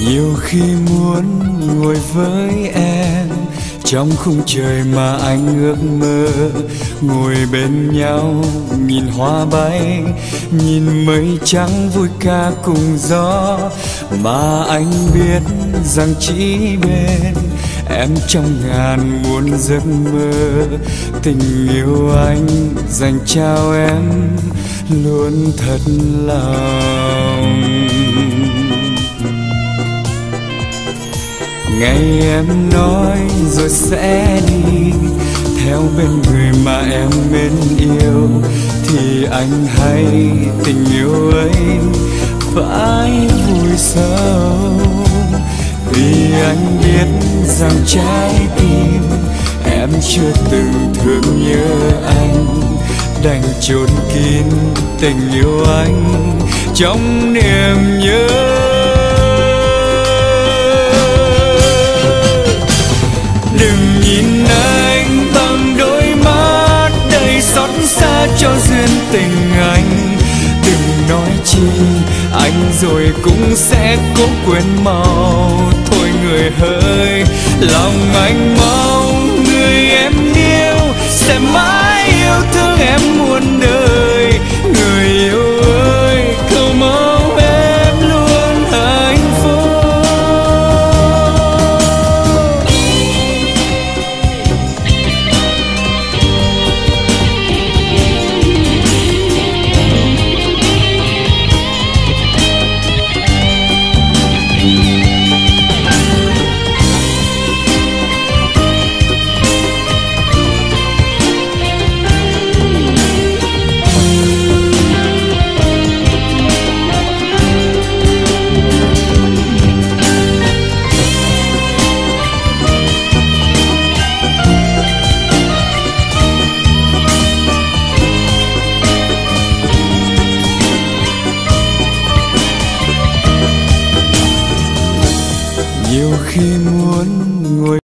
Nhiều khi muốn ngồi với em trong khung trời mà anh ước mơ, ngồi bên nhau nhìn hoa bay, nhìn mây trắng vui ca cùng gió. Mà anh biết rằng chỉ bên em trong ngàn muôn giấc mơ, tình yêu anh dành trao em luôn thật lòng. Ngày em nói rồi sẽ đi theo bên người mà em mến yêu, thì anh hay tình yêu ấy phải vui sâu. Vì anh biết rằng trái tim em chưa từng thương nhớ anh, đành chôn kín tình yêu anh trong niềm nhớ. Đừng nhìn anh bằng đôi mắt đầy xót xa cho duyên tình anh. Đừng nói chi anh rồi cũng sẽ cố quên mau. Thôi người hỡi, lòng anh mong người em yêu sẽ mãi yêu thương em muôn đời. Người yêu ơi, cầu mong em luôn hạnh phúc. Nhiều khi muốn ngồi